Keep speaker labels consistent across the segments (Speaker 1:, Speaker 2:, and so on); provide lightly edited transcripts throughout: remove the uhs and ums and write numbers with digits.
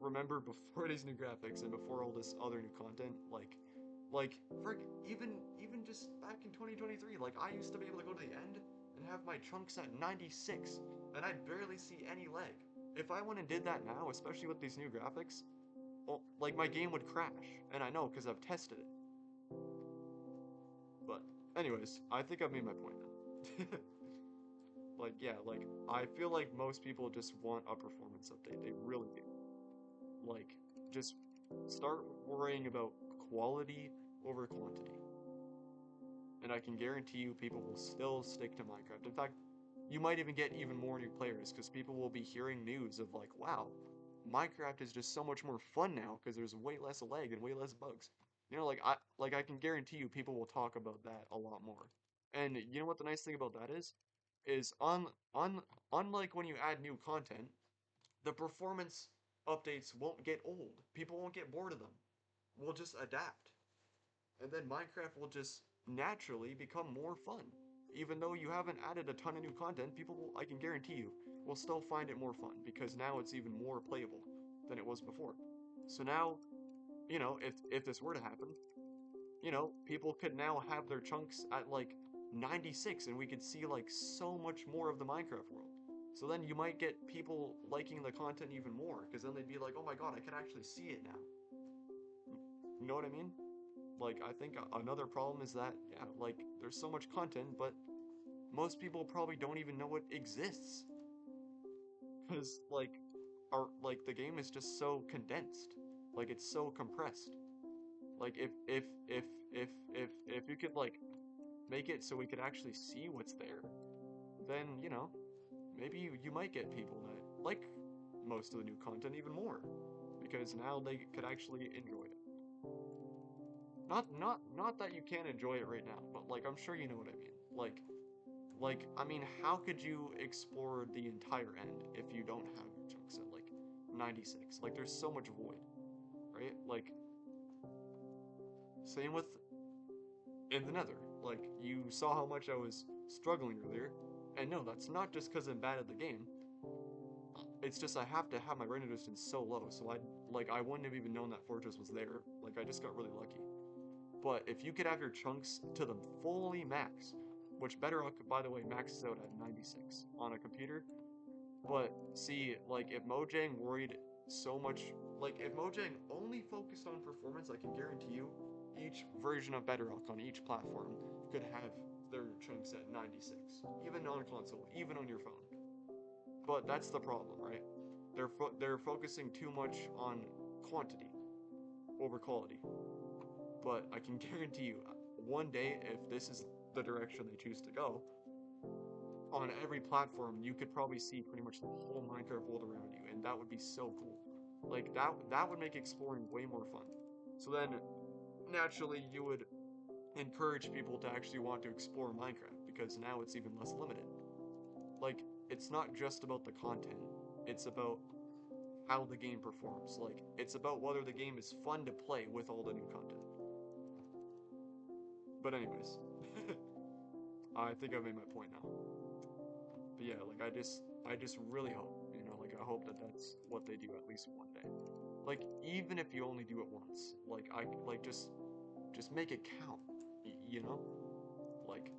Speaker 1: remember before these new graphics and before all this other new content, frick, even just back in 2023, like I used to be able to go to the end and have my chunks at 96, and I'd barely see any lag. If I went and did that now, especially with these new graphics, well, like my game would crash, and I know because I've tested it. But anyways, I think I've made my point now. Like yeah, like I feel like most people just want a performance update. They really do. Like just start worrying about quality over quantity. And I can guarantee you people will still stick to Minecraft. In fact, you might even get even more new players because people will be hearing news of like, wow, Minecraft is just so much more fun now because there's way less lag and way less bugs. You know, like I can guarantee you people will talk about that a lot more. And you know what the nice thing about that is on unlike when you add new content, the performance updates won't get old. People won't get bored of them. We'll just adapt. And then Minecraft will just naturally become more fun. Even though you haven't added a ton of new content, people will, I can guarantee you, will still find it more fun because now it's even more playable than it was before. So now, you know, if this were to happen, you know, people could now have their chunks at like 96 and we could see like so much more of the Minecraft world. So then you might get people liking the content even more because then they'd be like, oh my god, I can actually see it now. You know what I mean? Like, I think another problem is that, yeah, like, there's so much content, but most people probably don't even know it exists. Because, the game is just so condensed. Like, it's so compressed. Like, if you could, like, make it so we could actually see what's there, then, you know, maybe you might get people that like most of the new content even more. Because now they could actually enjoy it. Not that you can't enjoy it right now, but like I'm sure you know what I mean. I mean, how could you explore the entire end if you don't have your chunks at like 96? Like there's so much void, right? Like same with in the Nether. Like you saw how much I was struggling earlier, and no, that's not just because I'm bad at the game. It's just I have to have my render distance so low, so I wouldn't have even known that fortress was there. Like I just got really lucky. But if you could have your chunks to the fully max, which Bedrock, by the way, maxes out at 96 on a computer. But see, like if Mojang worried so much, like if Mojang only focused on performance, I can guarantee you each version of Bedrock on each platform could have their chunks at 96, even on console, even on your phone. But that's the problem, right? They're focusing too much on quantity over quality. But I can guarantee you, one day, if this is the direction they choose to go, on every platform, you could probably see pretty much the whole Minecraft world around you, and that would be so cool. Like that would make exploring way more fun. So then, naturally, you would encourage people to actually want to explore Minecraft because now it's even less limited. Like it's not just about the content; it's about how the game performs. Like it's about whether the game is fun to play with all the new content. But anyways, I think I made my point now. But yeah, like I just really hope, you know, like I hope that that's what they do at least one day. Like even if you only do it once, just make it count. You know, like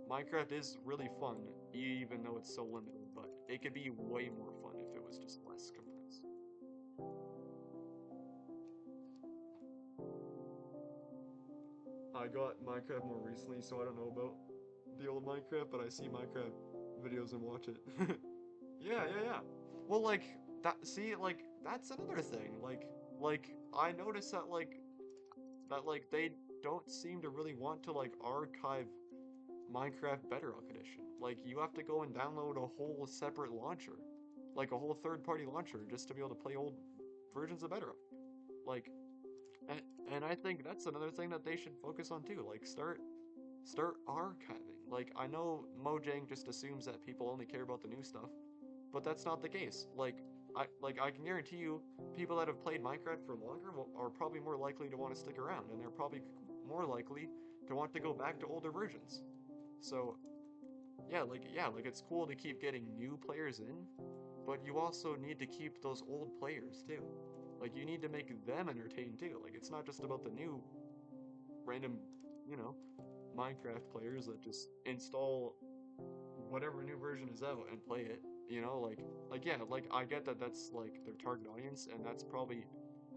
Speaker 1: Minecraft is really fun, even though it's so limited. But it could be way more fun if it was just less compressed. I got Minecraft more recently, so I don't know about the old Minecraft, but I see Minecraft videos and watch it. Yeah, yeah, yeah. Well, like that. See, like that's another thing. Like I noticed that they don't seem to really want to like archive Minecraft Bedrock Edition. Like you have to go and download a whole separate launcher, like a whole third-party launcher, just to be able to play old versions of Bedrock. Like, and, and I think that's another thing that they should focus on too. Like start archiving. Like I know Mojang just assumes that people only care about the new stuff, but that's not the case. I can guarantee you, people that have played Minecraft for longer are probably more likely to want to stick around, and they're probably more likely to want to go back to older versions. So yeah, like it's cool to keep getting new players in, but you also need to keep those old players too. Like you need to make them entertained too. Like it's not just about the new random, you know, Minecraft players that just install whatever new version is out and play it. You know, like yeah, like I get that that's like their target audience, and that's probably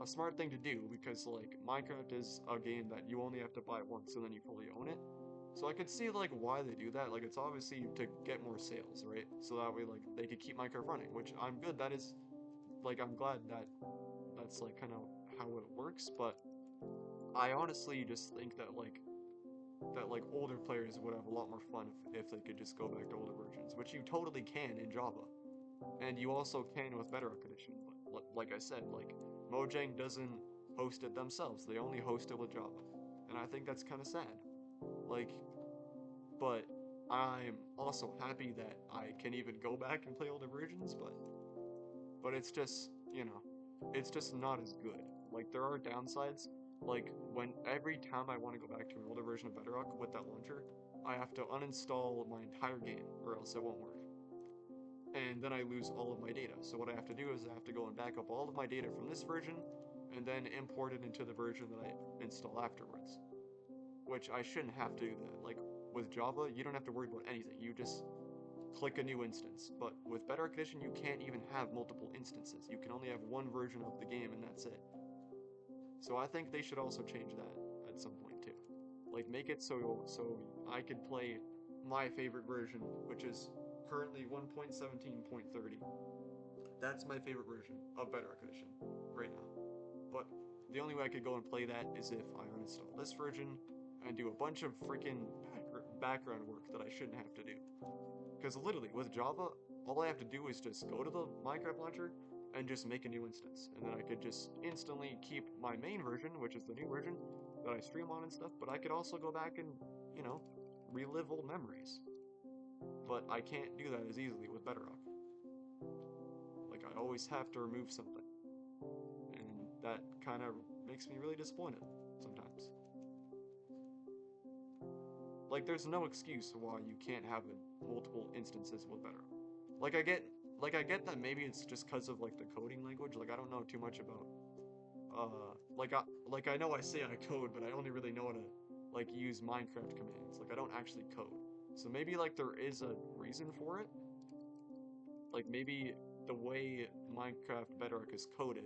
Speaker 1: a smart thing to do because like Minecraft is a game that you only have to buy it once and then you fully own it. So I could see like why they do that. Like it's obviously to get more sales, right? So that way like they could keep Minecraft running, which I'm good. That is like I'm glad that that's like kind of how it works. But I honestly just think that like older players would have a lot more fun if they could just go back to older versions, which you totally can in Java, and you also can with Bedrock Edition. But like I said, like Mojang doesn't host it themselves; they only host it with Java, and I think that's kind of sad. Like, but I'm also happy that I can even go back and play older versions, but it's just, it's just not as good. Like there are downsides. Like when every time I want to go back to an older version of Bedrock with that launcher, I have to uninstall my entire game or else it won't work. And then I lose all of my data. So what I have to do is I have to go and back up all of my data from this version and then import it into the version that I install afterwards. Which I shouldn't have to do that. Like with Java, you don't have to worry about anything. You just click a new instance. But with Bedrock Edition, you can't even have multiple instances. You can only have one version of the game and that's it. So I think they should also change that at some point too. Like make it so I could play my favorite version, which is currently 1.17.30. That's my favorite version of Bedrock Edition right now. But the only way I could go and play that is if I uninstall this version and do a bunch of freaking background work that I shouldn't have to do. Because literally, with Java, all I have to do is just go to the Minecraft launcher and just make a new instance. And then I could just instantly keep my main version, which is the new version that I stream on and stuff, but I could also go back and, you know, relive old memories. But I can't do that as easily with Bedrock. Like, I always have to remove something. And that kind of makes me really disappointed sometimes. Like, there's no excuse why you can't have multiple instances with Bedrock. Like I get like I get that maybe it's just because of like the coding language. Like I don't know too much about like I know I say I code, but I only really know how to like use Minecraft commands. Like I don't actually code. So maybe like there is a reason for it. Like maybe the way Minecraft Bedrock is coded,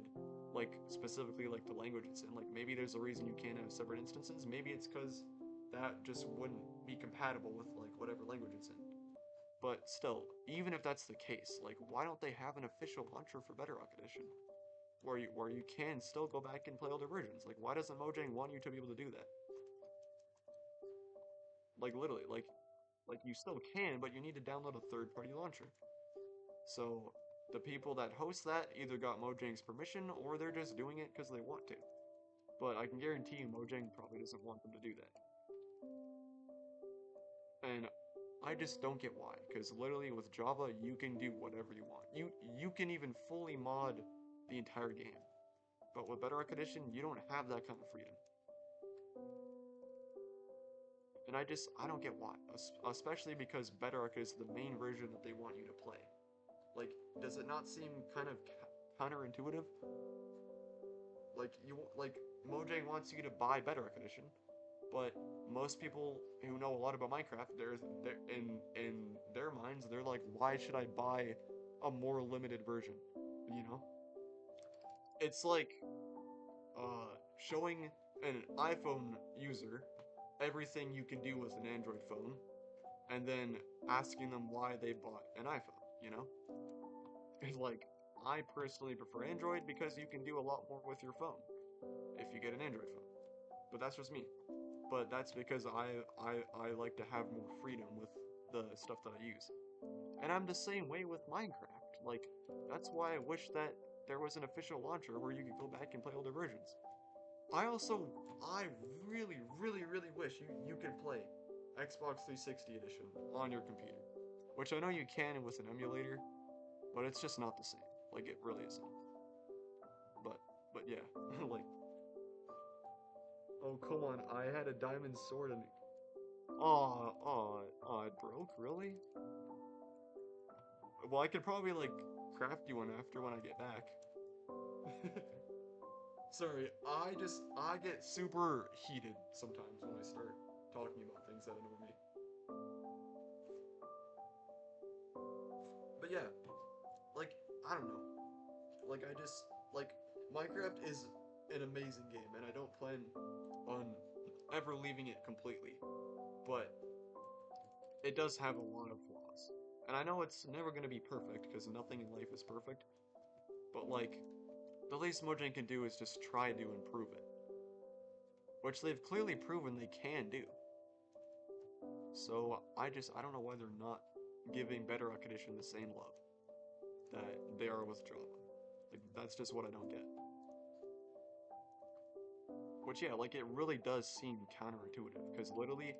Speaker 1: like specifically like the language it's in, like maybe there's a reason you can't have separate instances. Maybe it's because that just wouldn't be compatible with like whatever language it's in. But still, even if that's the case, like why don't they have an official launcher for Bedrock Edition? Where you can still go back and play older versions. Like why doesn't Mojang want you to be able to do that? Like literally, like you still can, but you need to download a third-party launcher. So the people that host that either got Mojang's permission or they're just doing it because they want to. But I can guarantee you Mojang probably doesn't want them to do that. And I just don't get why, because literally with Java you can do whatever you want. You can even fully mod the entire game. But with Bedrock Edition, you don't have that kind of freedom. And I don't get why, especially because Bedrock is the main version that they want you to play. Like, does it not seem kind of counterintuitive? Like Mojang wants you to buy Bedrock Edition, but most people who know a lot about Minecraft, they're in their minds, they're like, why should I buy a more limited version? You know, it's like showing an iPhone user everything you can do with an Android phone, and then asking them why they bought an iPhone. You know, it's like I personally prefer Android because you can do a lot more with your phone if you get an Android phone. But that's just me. But that's because I like to have more freedom with the stuff that I use. And I'm the same way with Minecraft. Like, that's why I wish that there was an official launcher where you could go back and play older versions. I also, I really wish you could play Xbox 360 edition on your computer. Which I know you can with an emulator, but it's just not the same. Like, it really isn't. But, but yeah, like, oh come on, I had a diamond sword and it broke, really? Well, I could probably, like, craft you one after when I get back. Sorry, I get super heated sometimes when I start talking about things that annoy me. But yeah, like, I don't know. Like, I just, like, Minecraft is an amazing game, and I don't plan on ever leaving it completely. But it does have a lot of flaws. And I know it's never going to be perfect, because nothing in life is perfect. But, like, the least Mojang can do is just try to improve it. Which they've clearly proven they can do. So, I don't know why they're not giving Bedrock Edition the same love that they are with Java. Like, that's just what I don't get. Which, yeah, like, it really does seem counterintuitive, because literally,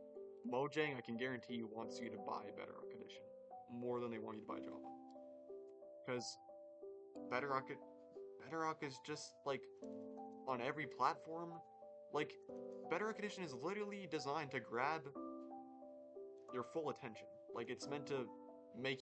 Speaker 1: Mojang, I can guarantee you, wants you to buy Bedrock Edition more than they want you to buy Java. Because Bedrock, Bedrock is just, like, on every platform. Like, Bedrock Edition is literally designed to grab your full attention. Like, it's meant to make